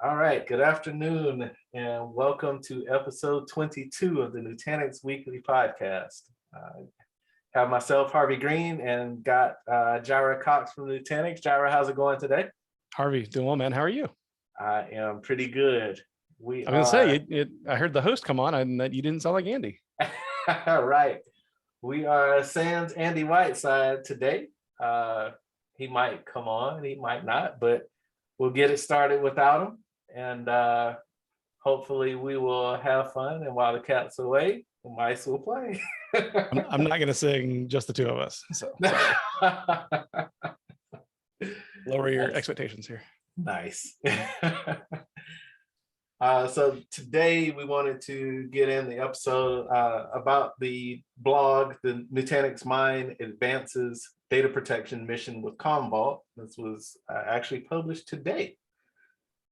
All right, good afternoon, and welcome to episode 22 of the Nutanix Weekly podcast. Have myself, Harvey Green, and got Jirah Cox from Nutanix. Jirah, how's it going today? Harvey, doing well, man. How are you? I am pretty good. I was gonna say, I heard the host come on, and that you didn't sound like Andy. Right. We are sans Andy Whiteside today. He might come on, he might not, but we'll get it started without him. And hopefully we will have fun. And while the cat's away, the mice will play. I'm not going to sing just the two of us. So lower your expectations here. Nice. So today we wanted to get in the episode about the blog, the Nutanix Mine Advances Data Protection Mission with Commvault. This was actually published today.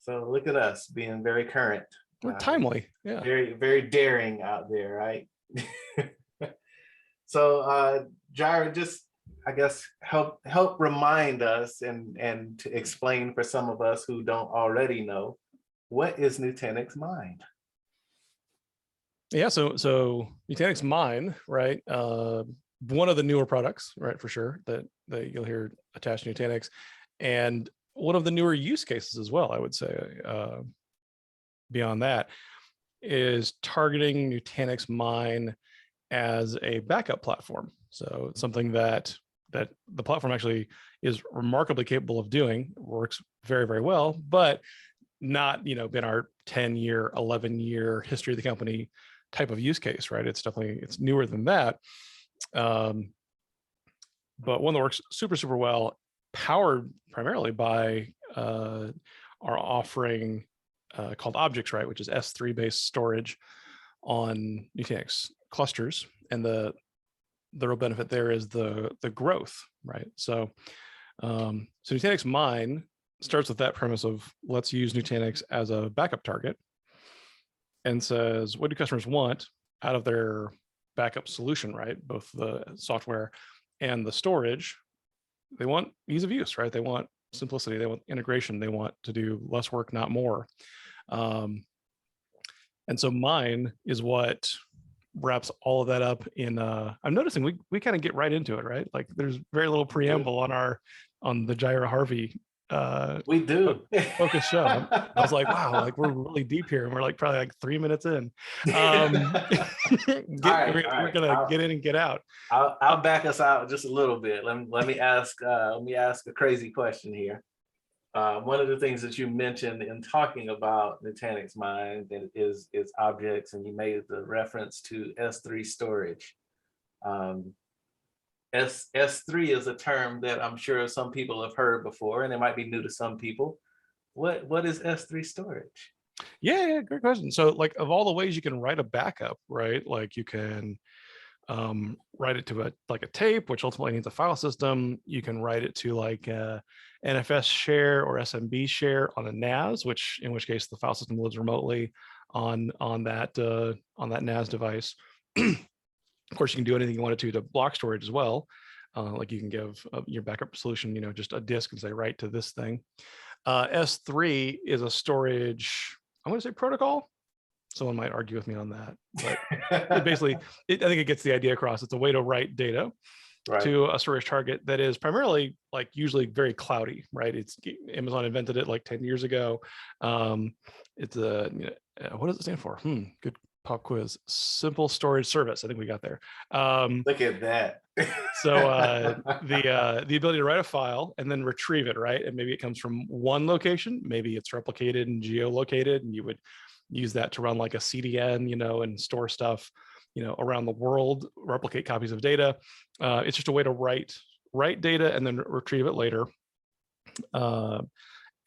So look at us being very current. We're timely. Yeah. Very, very daring out there, right? So Jirah, just I guess help remind us and to explain for some of us who don't already know, what is Nutanix Mine? Yeah, so Nutanix Mine, right? One of the newer products, right, for sure, that you'll hear attached to Nutanix, and one of the newer use cases as well, I would say, beyond that, is targeting Nutanix Mine as a backup platform. So it's something that the platform actually is remarkably capable of doing, works very, very well, but not, been our 10-year, 11-year history of the company type of use case, right? It's newer than that. But one that works super, super well, powered primarily by our offering called Objects, right, which is S3 based storage on Nutanix clusters, and the real benefit there is the growth, right? So Nutanix Mine starts with that premise of let's use Nutanix as a backup target, and says, what do customers want out of their backup solution, right? Both the software and the storage. They want ease of use, right? They want simplicity, they want integration, they want to do less work, not more. And so Mine is what wraps all of that up in I'm noticing we kind of get right into it, right? Like there's very little preamble on the Jirah Harvey we do focus show. I was like, wow, like we're really deep here, and we're like probably like 3 minutes in. We're gonna get in and get out. I'll back us out just a little bit. Let me ask a crazy question here. One of the things that you mentioned in talking about Nutanix Mine is objects, and you made the reference to S3 storage. S3 is a term that I'm sure some people have heard before, and it might be new to some people. What is S3 storage? Yeah, great question. So like of all the ways you can write a backup, right? Like you can write it to a tape, which ultimately needs a file system. You can write it to like a NFS share or SMB share on a NAS, in which case the file system lives remotely on that NAS device. Of course, you can do anything you wanted to block storage as well. Like you can give your backup solution, just a disk and say, write to this thing. S3 is a storage, I'm going to say protocol. Someone might argue with me on that, but I think it gets the idea across. It's a way to write data to a storage target that is primarily like usually very cloudy, right? Amazon invented it like 10 years ago. It's what does it stand for? Good pop quiz. Simple storage service. I think we got there. Look at that. So the ability to write a file and then retrieve it, right? And maybe it comes from one location, maybe it's replicated and geolocated, and you would use that to run like a CDN, and store stuff, around the world, replicate copies of data. It's just a way to write data and then retrieve it later. And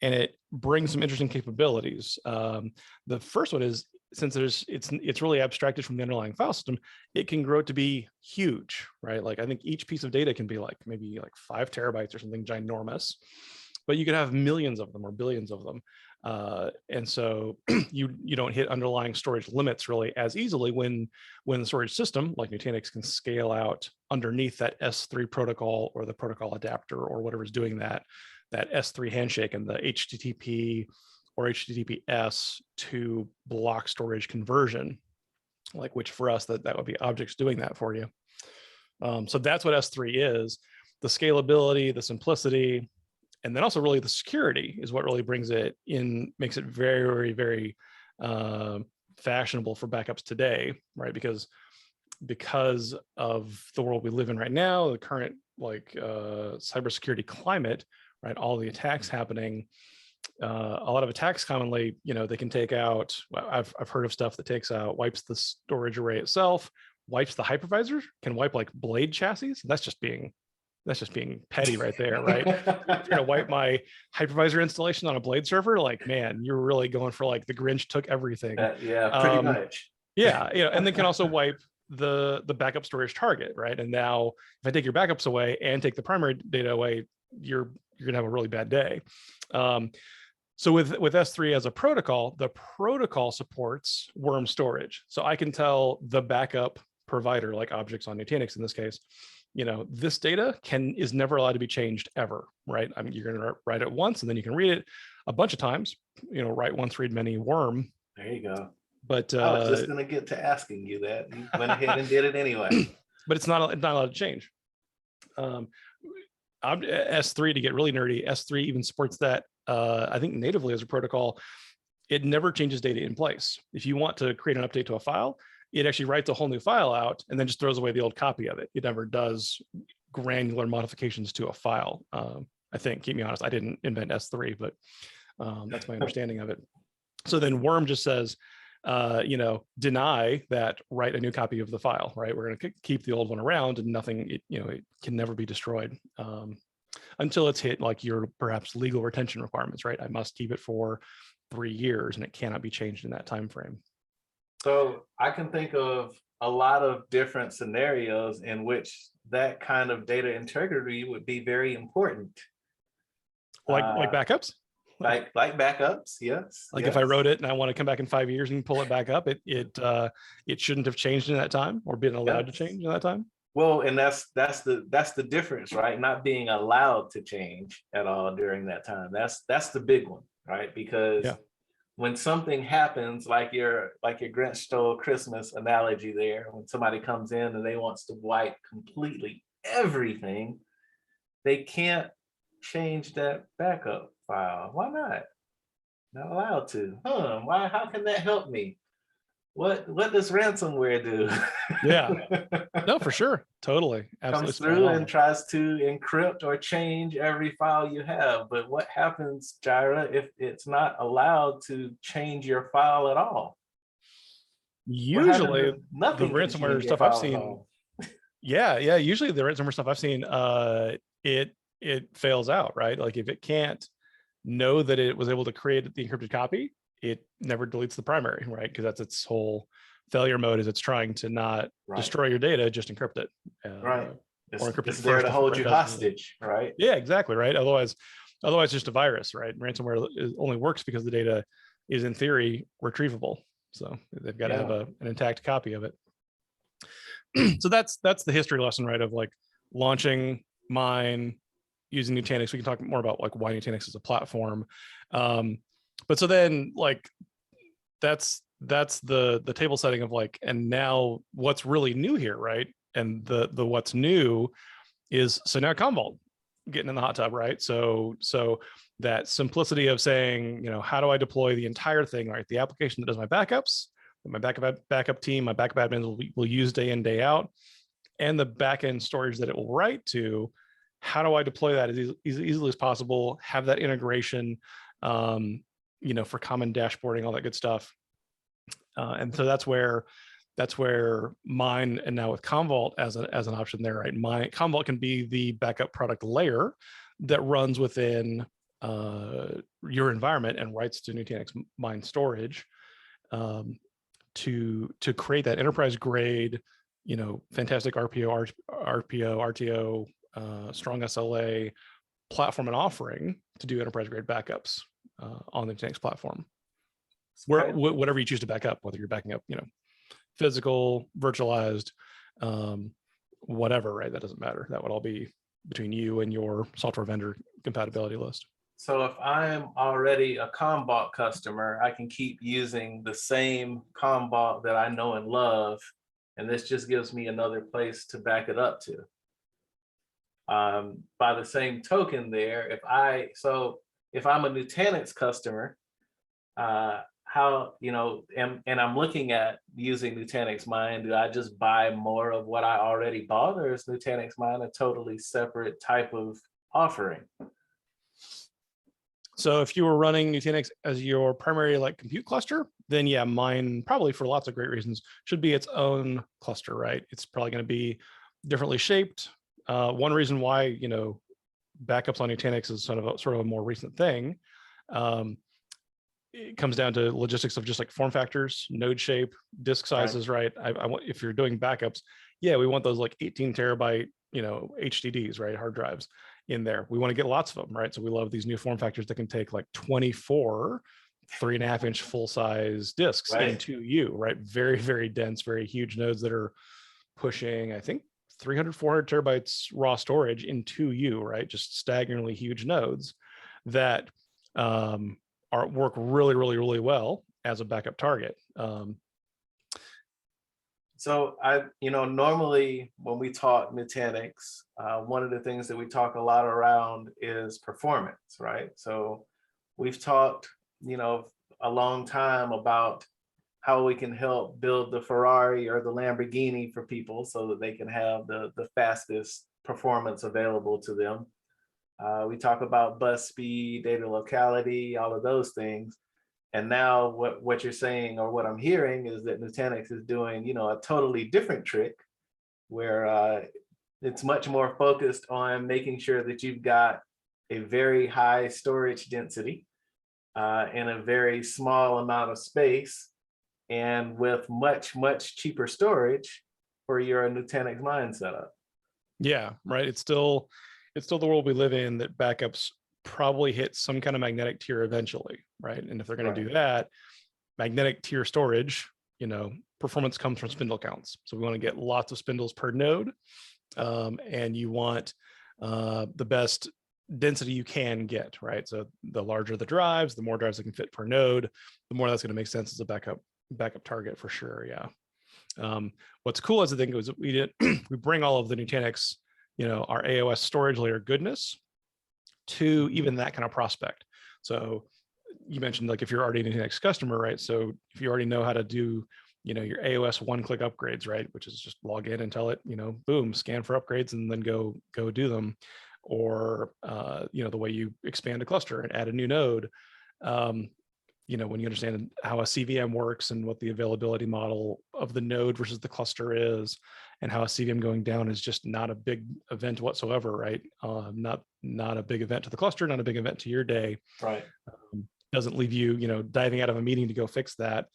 it brings some interesting capabilities. The first one is, since it's really abstracted from the underlying file system, it can grow to be huge, right? Like I think each piece of data can be like maybe like 5 terabytes or something ginormous, but you could have millions of them or billions of them. And so you don't hit underlying storage limits really as easily when the storage system like Nutanix can scale out underneath that S3 protocol or the protocol adapter or whatever's doing that S3 handshake and the HTTP or HTTPS to block storage conversion, like which for us that would be objects doing that for you. So that's what S3 is. The scalability, the simplicity, and then also really the security is what really brings it in, makes it very, very fashionable for backups today, right? Because of the world we live in right now, the current cybersecurity climate, right? All the attacks happening, a lot of attacks commonly, they can take out, I've heard of stuff that wipes the storage array itself, wipes the hypervisor, can wipe like blade chassis. That's just being petty right there, right? If you're gonna wipe my hypervisor installation on a blade server, like, man, you're really going for like the Grinch took everything. Yeah, pretty much. Yeah, and then can also wipe the backup storage target, right? And now if I take your backups away and take the primary data away, you're gonna have a really bad day. So with S3 as a protocol, the protocol supports worm storage. So I can tell the backup provider, like objects on Nutanix in this case, this data is never allowed to be changed ever, right? I mean, you're going to write it once and then you can read it a bunch of times, write once, read many, worm. There you go. But I was just going to get to asking you that. You went ahead and did it anyway. But it's not allowed to change. S3, to get really nerdy, S3 even supports that, I think natively as a protocol. It never changes data in place. If you want to create an update to a file, it actually writes a whole new file out and then just throws away the old copy of it. It never does granular modifications to a file. I think, keep me honest, I didn't invent S3, but that's my understanding of it. So then worm just says, deny that, write a new copy of the file, right? We're going to keep the old one around and nothing, it can never be destroyed until it's hit like your perhaps legal retention requirements, right? I must keep it for 3 years and it cannot be changed in that time frame. So I can think of a lot of different scenarios in which that kind of data integrity would be very important. Like backups? Like backups, yes. Like if I wrote it and I want to come back in 5 years and pull it back up, it shouldn't have changed in that time or been allowed to change in that time. Well, and that's the difference, right? Not being allowed to change at all during that time. That's the big one, right? Because when something happens, like your Grinch stole Christmas analogy there, when somebody comes in and they wants to wipe completely everything, they can't change that backup file. Why not? Not allowed to. Why? How can that help me? What does ransomware do? Yeah. No, for sure. Totally. Absolutely. Comes through and tries to encrypt or change every file you have. But what happens, Jirah, if it's not allowed to change your file at all? Usually the ransomware stuff I've seen. Yeah. Usually the ransomware stuff I've seen, it fails out, right? Like if it can't know that it was able to create the encrypted copy, it never deletes the primary, right? Because that's its whole failure mode, is it's trying to not destroy your data, just encrypt it. Right. Or encrypt it's there to hold you hostage, right? Yeah, exactly, right? Otherwise just a virus, right? Ransomware only works because the data is in theory retrievable. So they've got to have an intact copy of it. So that's the history lesson, right? Of like launching Mine, using Nutanix. We can talk more about like why Nutanix is a platform. But so then like that's the table setting of like, and now what's really new here, right? And the what's new is, so now Commvault getting in the hot tub, right? So that simplicity of saying, how do I deploy the entire thing, right? The application that does my backups, my backup team, my backup admins will use day in, day out, and the backend storage that it will write to. How do I deploy that as easily as possible? Have that integration, for common dashboarding, all that good stuff. And so that's where Mine, and now with Commvault as an option there, right? Commvault can be the backup product layer that runs within your environment and writes to Nutanix Mine storage to create that enterprise grade, fantastic RPO, RTO, strong SLA platform and offering to do enterprise grade backups on the Nutanix platform. Whatever you choose to back up, whether you're backing up, physical, virtualized, whatever, right? That doesn't matter. That would all be between you and your software vendor compatibility list. So if I'm already a Commvault customer, I can keep using the same Commvault that I know and love, and this just gives me another place to back it up to. By the same token there, if I'm a Nutanix customer, how, and I'm looking at using Nutanix Mine, do I just buy more of what I already bought, or is Nutanix Mine a totally separate type of offering? So if you were running Nutanix as your primary compute cluster, then yeah, Mine probably for lots of great reasons should be its own cluster, right? It's probably going to be differently shaped. One reason why, backups on Nutanix is sort of a more recent thing. It comes down to logistics of just like form factors, node shape, disk sizes, right? I want, if you're doing backups, yeah, we want those like 18 terabyte, HDDs, right? Hard drives in there. We want to get lots of them, right? So we love these new form factors that can take like 24 3.5-inch full size disks in 2U, right? Very, very dense, very huge nodes that are pushing, I think, 300, 400 terabytes raw storage in 2U, right? Just staggeringly huge nodes that work really, really, really well as a backup target. So normally when we talk Nutanix, one of the things that we talk a lot around is performance, right? So we've talked, a long time about how we can help build the Ferrari or the Lamborghini for people so that they can have the fastest performance available to them. We talk about bus speed, data locality, all of those things. And now what you're saying, or what I'm hearing, is that Nutanix is doing, a totally different trick where it's much more focused on making sure that you've got a very high storage density in a very small amount of space, and with much, much cheaper storage for your Nutanix Mine setup. Yeah, right. It's still the world we live in, that backups probably hit some kind of magnetic tier eventually, right? And if they're going to do that, magnetic tier storage, performance comes from spindle counts. So we want to get lots of spindles per node, and you want the best density you can get, right? So the larger the drives, the more drives that can fit per node, the more that's going to make sense as a backup target for sure. Yeah. What's cool is I think was we bring all of the Nutanix, our AOS storage layer goodness to even that kind of prospect. So you mentioned like if you're already an Nutanix customer, right? So if you already know how to do, your AOS one-click upgrades, right? Which is just log in and tell it, boom, scan for upgrades and then go do them. Or, the way you expand a cluster and add a new node, when you understand how a CVM works and what the availability model of the node versus the cluster is, and how a CVM going down is just not a big event whatsoever, right? Not a big event to the cluster, not a big event to your day. Right. Doesn't leave you, diving out of a meeting to go fix that.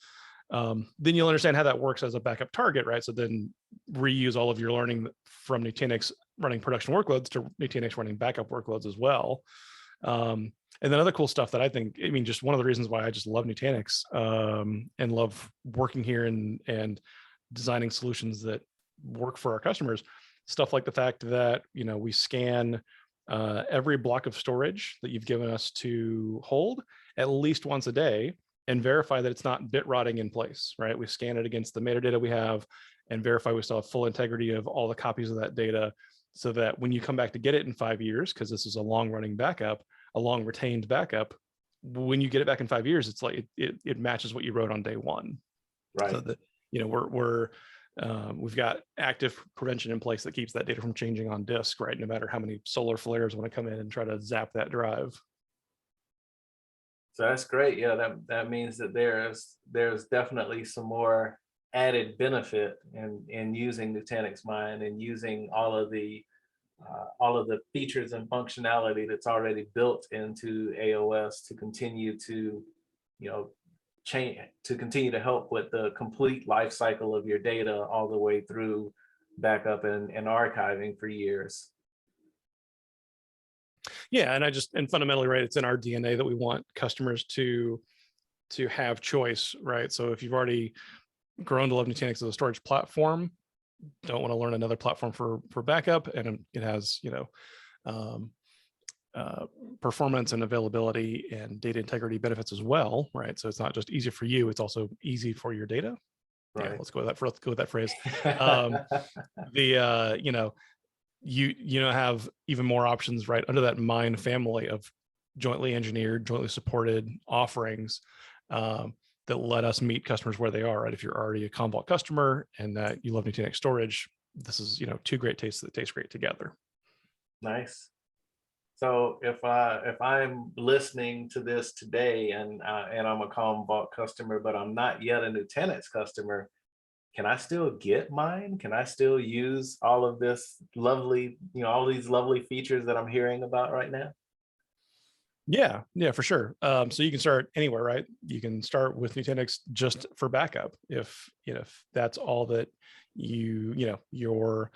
Then you'll understand how that works as a backup target, right? So then reuse all of your learning from Nutanix running production workloads to Nutanix running backup workloads as well. And then other cool stuff that I think, just one of the reasons why I just love Nutanix and love working here and designing solutions that work for our customers, stuff like the fact that, we scan every block of storage that you've given us to hold at least once a day and verify that it's not bit rotting in place, right? We scan it against the metadata we have and verify we still have full integrity of all the copies of that data, so that when you come back to get it in 5 years, because this is a long running backup, a long retained backup, when you get it back in 5 years, it's like it matches what you wrote on day one. Right. So that, we've got active prevention in place that keeps that data from changing on disk, right? No matter how many solar flares want to come in and try to zap that drive. So that's great. Yeah, that means that there's definitely some more added benefit in using Nutanix Mine and using all of the features and functionality that's already built into AOS to continue to, continue to help with the complete life cycle of your data all the way through backup and archiving for years. Yeah, and fundamentally, right, it's in our DNA that we want customers to have choice, right? So if you've already grown to love Nutanix as a storage platform, don't want to learn another platform for backup, and it has performance and availability and data integrity benefits as well, right? So it's not just easy for you; it's also easy for your data. Right. Yeah, let's go with that phrase. You know, you know, have even more options right under that Mine family of jointly engineered, jointly supported offerings that let us meet customers where they are. Right, if you're already a Commvault customer and that you love Nutanix storage, this is, you know, two great tastes that taste great together. Nice. So if I'm listening to this today and I'm a Commvault customer, but I'm not yet a Nutanix customer, can I still get mine? Can I still use all of this lovely, you know, all these lovely features that I'm hearing about right now? Yeah, for sure. So you can start anywhere, right? You can start with Nutanix just for backup. If, you know, if that's all that you know, your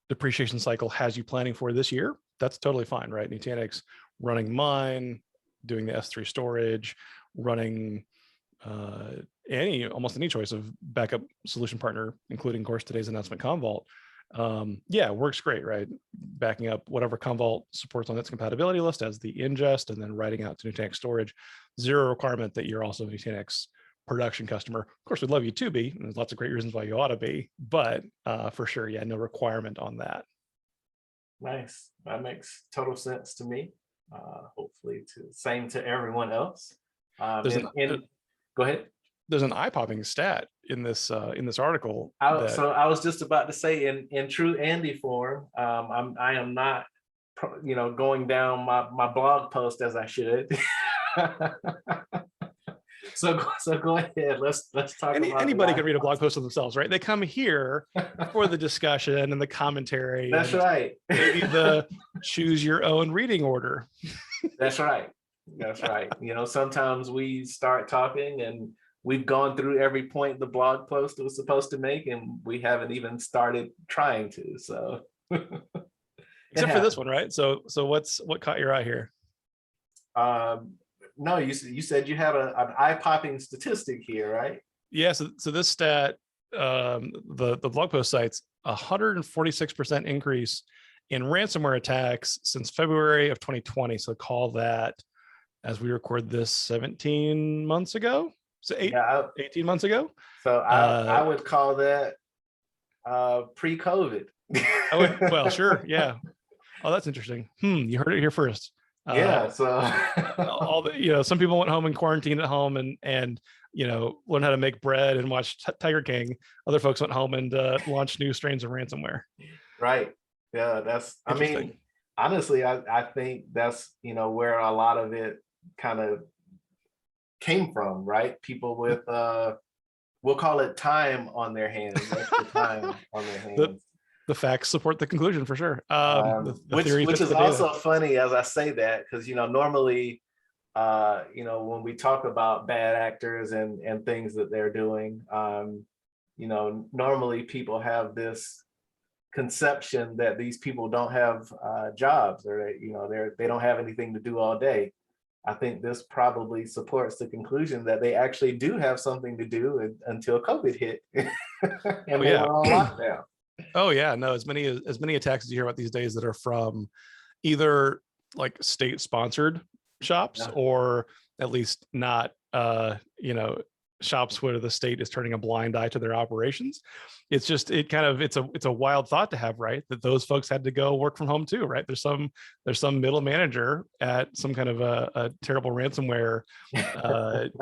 depreciation cycle has you planning for this year, that's totally fine, right? Nutanix running Mine, doing the S3 storage, running almost any choice of backup solution partner, including, of course, today's announcement, Commvault. Yeah, works great, right? Backing up whatever Commvault supports on its compatibility list as the ingest, and then writing out to Nutanix storage. Zero requirement that you're also a Nutanix production customer. Of course, we'd love you to be, and there's lots of great reasons why you ought to be, but for sure, yeah, no requirement on that. Nice. That makes total sense to me. Hopefully same to everyone else. Go ahead. There's an eye-popping stat in this article. So I was just about to say, in true Andy form, I am not, you know, going down my blog post as I should. So go ahead. Let's talk about anybody can read a blog post of themselves, right? They come here for the discussion and the commentary. That's right. Maybe the choose your own reading order. That's right. That's right. You know, sometimes we start talking and we've gone through every point the blog post was supposed to make, and we haven't even started trying to. So, except for this one, right? So what caught your eye here? No, you said you have an eye-popping statistic here, right? Yeah. So this stat, the blog post cites 146% increase in ransomware attacks since February of 2020. So call that, as we record this, 17 months ago. So 18 months ago. So I would call that pre-COVID. Well, sure. Yeah. Oh, that's interesting. You heard it here first. Yeah. So all the, you know, some people went home and quarantined at home and you know, learned how to make bread and watch Tiger King. Other folks went home and launched new strains of ransomware. Right. Yeah. That's, I mean, honestly, I think that's, you know, where a lot of it kind of came from, right? People with we'll call it time on their hands. Extra time on their hands. The facts support the conclusion for sure. Which is also funny as I say that, because, you know, normally you know, when we talk about bad actors and things that they're doing, you know, normally people have this conception that these people don't have jobs, or, you know, they don't have anything to do all day. I think this probably supports the conclusion that they actually do have something to do until COVID hit and they were on lockdown. Oh yeah, no, as many attacks as you hear about these days that are from either like state-sponsored shops or at least not, you know, shops where the state is turning a blind eye to their operations. It's just, it's a wild thought to have, right? That those folks had to go work from home too, right? There's some middle manager at some kind of a terrible ransomware,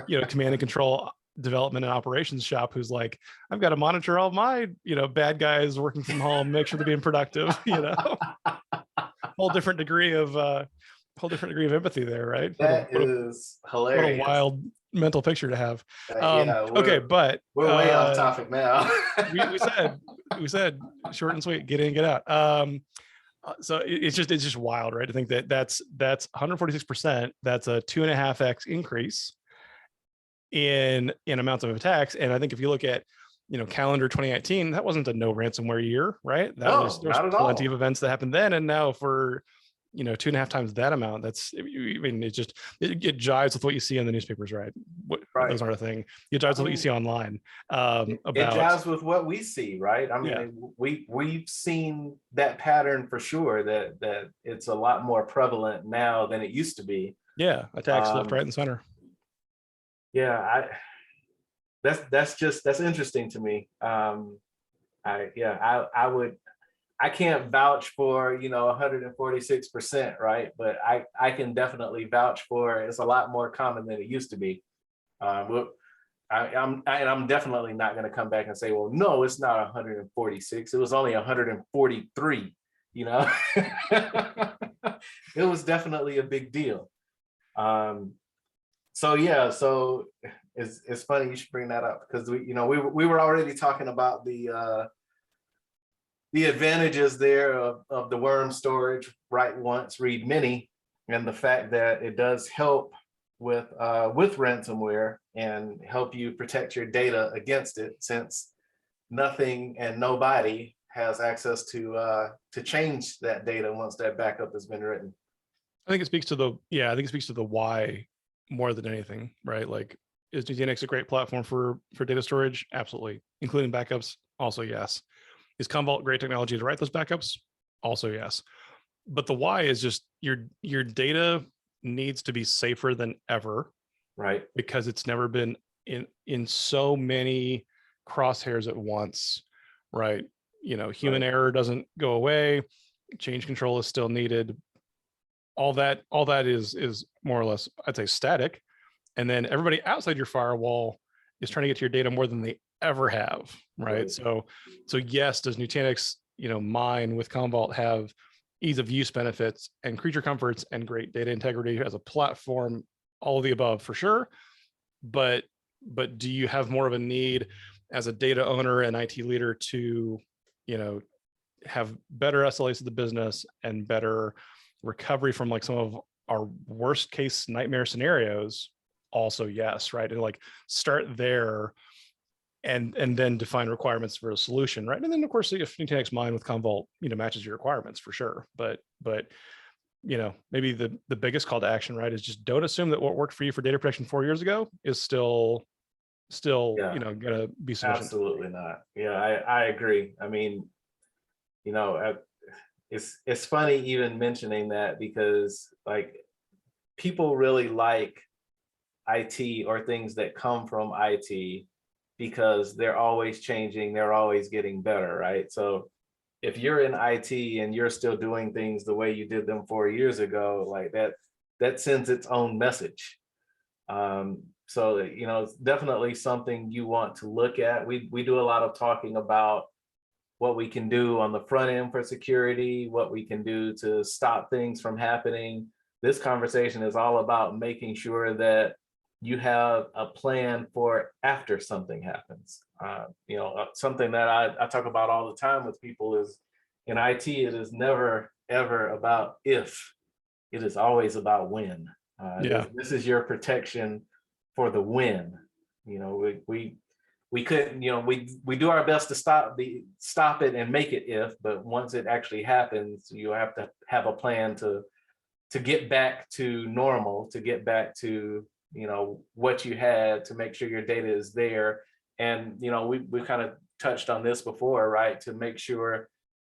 you know, command and control development and operations shop who's like, I've got to monitor all my, you know, bad guys working from home, make sure they're being productive, you know. whole different degree of empathy there, right? That is hilarious. What a wild mental picture to have. Yeah, okay, but we're way off topic now. we said short and sweet, get in, get out. So it's just wild, right? I think that's 146%. That's a 2.5x increase in amounts of attacks. And I think if you look at, you know, calendar 2019, that wasn't a no ransomware year, right? There was plenty of events that happened then. And now for, you know, 2.5 times that amount. That's, I mean, it jives with what you see in the newspapers, right? Right. Those aren't a thing. It jives with what you see online. It jives with what we see, right? I mean, Yeah. we've seen that pattern for sure, that it's a lot more prevalent now than it used to be. Yeah, attacks left, right, and center. Yeah, that's interesting to me. I can't vouch for, you know, 146%, right? But I can definitely vouch for it's a lot more common than it used to be. I'm definitely not going to come back and say, well, no, it's not 146. It was only 143. You know, it was definitely a big deal. So yeah, so it's funny you should bring that up, because we were already talking about the advantages there of the worm storage, write once, read many, and the fact that it does help with ransomware and help you protect your data against it, since nothing and nobody has access to change that data once that backup has been written. I think it speaks to the why more than anything, right? Like, is Nutanix a great platform for data storage? Absolutely. Including backups? Also, yes. Is Commvault great technology to write those backups? Also, yes. But the why is just your data needs to be safer than ever, right? Because it's never been in so many crosshairs at once, right? You know, human error doesn't go away. Change control is still needed. All that is more or less, I'd say, static. And then everybody outside your firewall is trying to get to your data more than they ever have, right? So yes, does Nutanix, you know, Mine with Commvault have ease of use benefits and creature comforts and great data integrity as a platform? All of the above, for sure. But do you have more of a need as a data owner and IT leader to, you know, have better SLAs to the business and better recovery from like some of our worst case nightmare scenarios? Also, yes, right? And like start there and then define requirements for a solution, right? And then of course, if Nutanix Mine with Commvault, you know, matches your requirements, for sure. But you know, maybe the biggest call to action, right, is just don't assume that what worked for you for data protection 4 years ago is still you know, gonna be sufficient. Absolutely not. Yeah, I agree. I mean, you know, it's funny even mentioning that, because like people really like IT or things that come from IT because they're always changing, they're always getting better, right? So if you're in IT and you're still doing things the way you did them 4 years ago, like that sends its own message. So, you know, it's definitely something you want to look at. We do a lot of talking about what we can do on the front end for security, what we can do to stop things from happening. This conversation is all about making sure that you have a plan for after something happens. You know, something that I talk about all the time with people is, in IT, it is never, ever about if, it is always about when. This is your protection for the when. You know, we couldn't, you know, we do our best to stop it and make it if, but once it actually happens, you have to have a plan to get back to normal, to get back to, you know, what you had, to make sure your data is there. And, you know, we kind of touched on this before, right? To make sure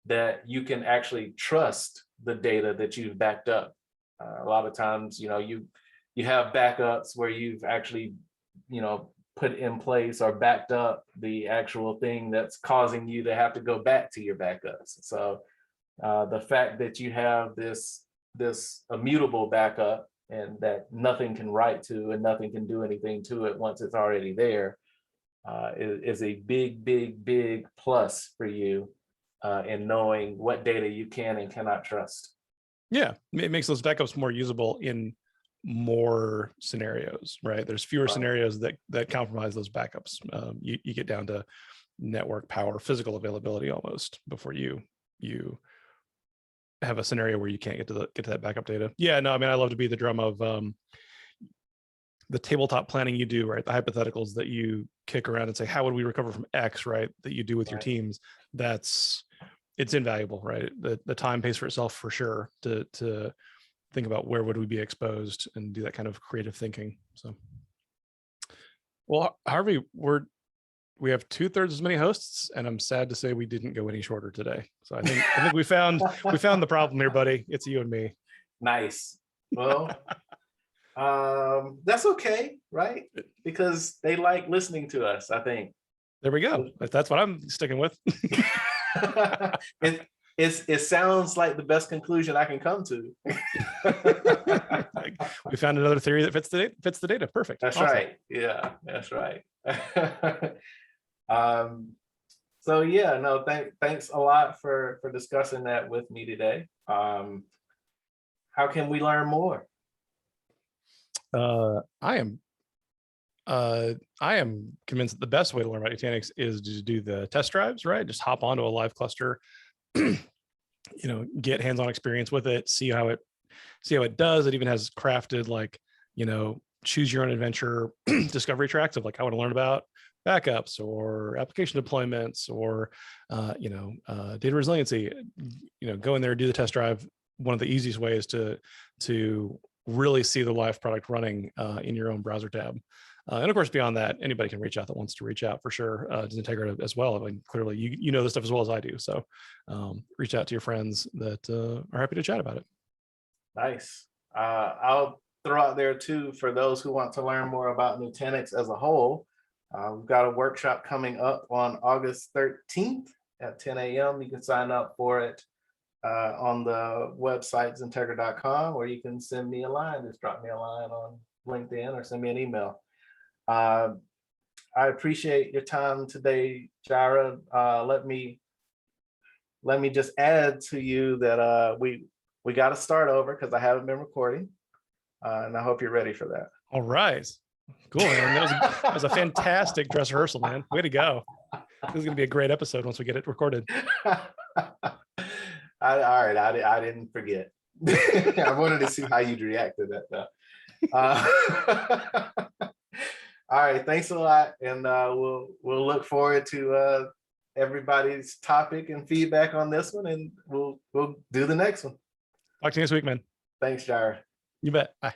that you can actually trust the data that you've backed up. A lot of times, you know, you have backups where you've actually, you know, put in place or backed up the actual thing that's causing you to have to go back to your backups. So the fact that you have this immutable backup and that nothing can write to and nothing can do anything to it once it's already there is a big plus for you in knowing what data you can and cannot trust. Yeah, it makes those backups more usable in more scenarios, right? There's fewer scenarios that compromise those backups. You get down to network power, physical availability almost before you have a scenario where you can't get to that backup data. Yeah, no, I mean, I love to be the drum of the tabletop planning you do, right? The hypotheticals that you kick around and say, how would we recover from X, right? That you do with your teams. That's it's invaluable, right? The time pays for itself for sure to think about where would we be exposed and do that kind of creative thinking. So, well, Harvey, we have 2/3 as many hosts, and I'm sad to say we didn't go any shorter today. So I think we found the problem here, buddy. It's you and me. Nice. Well, that's okay, right? Because they like listening to us, I think. There we go. That's what I'm sticking with. It sounds like the best conclusion I can come to. We found another theory that fits the data. Perfect. That's awesome. Right. Yeah, that's right. So yeah, no, thanks a lot for discussing that with me today. How can we learn more? I am convinced that the best way to learn about Nutanix is to do the test drives, right? Just hop onto a live cluster, get hands-on experience with it, see how it does. It even has crafted choose your own adventure discovery tracks of I want to learn about backups or application deployments or data resiliency. Go in there, do the test drive. One of the easiest ways to really see the live product running in your own browser tab. And of course, beyond that, anybody can reach out that wants to reach out for sure to XenTegra as well. I mean, clearly, you know this stuff as well as I do. So reach out to your friends that are happy to chat about it. Nice. I'll throw out there too, for those who want to learn more about Nutanix as a whole, we've got a workshop coming up on August 13th at 10 a.m. You can sign up for it on the website XenTegra.com, or you can send me a line. Just drop me a line on LinkedIn or send me an email. I appreciate your time today, Jirah. Let me just add to you that we got to start over because I haven't been recording, and I hope you're ready for that. All right, cool, man. That was a fantastic dress rehearsal, man. Way to go! This is going to be a great episode once we get it recorded. All right, I didn't forget. I wanted to see how you'd react to that though. All right, thanks a lot, and we'll look forward to everybody's topic and feedback on this one, and we'll do the next one. Talk to you next week, man. Thanks, Jirah. You bet. Bye.